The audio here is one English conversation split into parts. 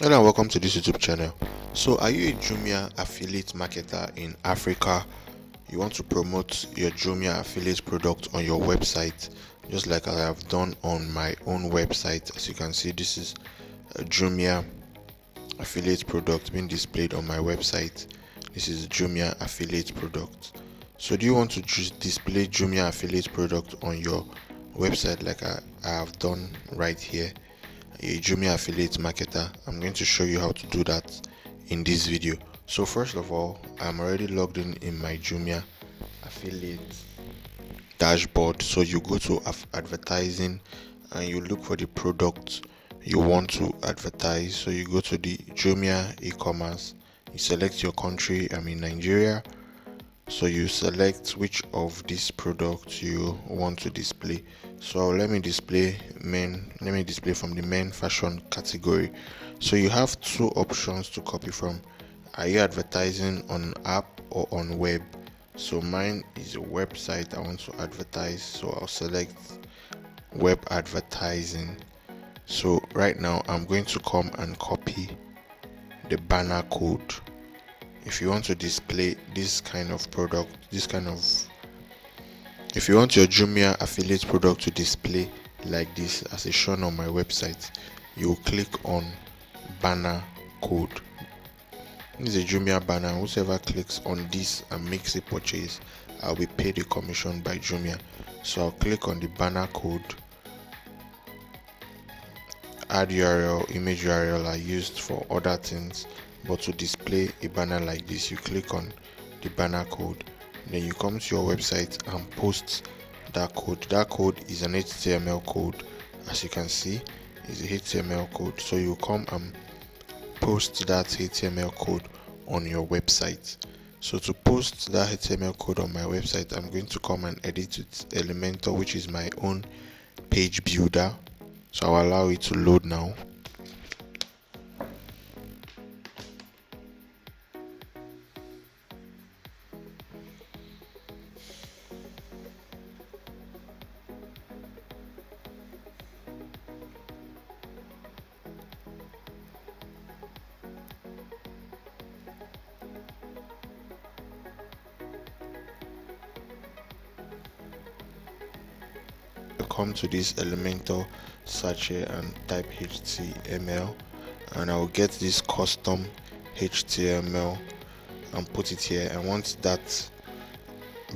Hello and welcome to this YouTube channel. So are you a Jumia affiliate marketer in Africa? You want to promote your Jumia affiliate product on your website, just like I have done on my own website. As you can see, this is a Jumia affiliate product being displayed on my website. This is Jumia affiliate product. So do you want to display Jumia affiliate product on your website like I have done right here? A Jumia affiliate marketer. I'm going to show you how to do that in this video. So first of all, I'm already logged in my Jumia affiliate dashboard. So you go to advertising and you look for the product you want to advertise. So you go to the Jumia e-commerce, you select your country. I'm in Nigeria, so you select which of these products you want to display. So let me display from the men fashion category. So you have two options to copy from. Are you advertising on app or on web? So mine is a website I want to advertise, so I'll select web advertising. So right now I'm going to come and copy the banner code. If you want to display this kind of product, if you want your Jumia affiliate product to display like this as is shown on my website, you click on banner code. This is a Jumia banner. Whoever clicks on this and makes a purchase, I'll be paid a commission by Jumia. So I'll click on the banner code. Add URL, image URL are used for other things, but to display a banner like this, you click on the banner code. Then you come to your website and post that code. That code is an HTML code. As you can see, is a HTML code. So you come and post that HTML code on your website. So to post that HTML code on my website, I'm going to come and edit with Elementor, which is my own page builder. So I'll allow it to load now. Come to this Elementor search here and type HTML, and I'll get this custom HTML and put it here. I want that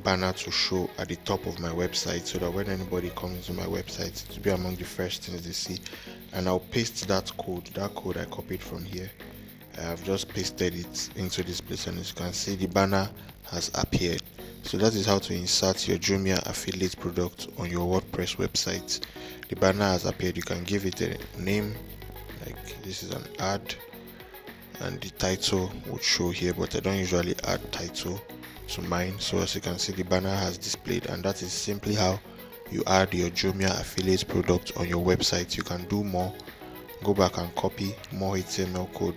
banner to show at the top of my website so that when anybody comes to my website, it will be among the first things they see. And I'll paste that code I copied from here. I have just pasted it into this place, and as you can see, the banner has appeared. So that is how to insert your Jumia affiliate product on your WordPress website. The banner has appeared. You can give it a name, like this is an ad, and the title would show here, but I don't usually add title to mine. So as you can see, the banner has displayed, and that is simply how you add your Jumia affiliate product on your website. You can do more. Go back and copy more HTML code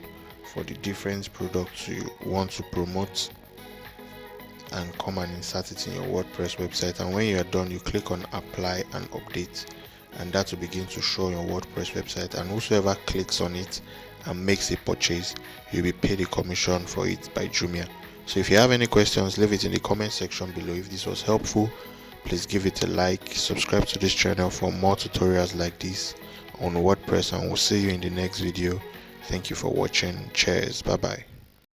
for the different products you want to promote and come and insert it in your WordPress website. And when you are done, you click on apply and update, and that will begin to show your WordPress website. And whoever clicks on it and makes a purchase, you'll be paid a commission for it by Jumia. So if you have any questions, leave it in the comment section below. If this was helpful, please give it a like, subscribe to this channel for more tutorials like this on WordPress, and we'll see you in the next video. Thank you for watching. Cheers. Bye bye.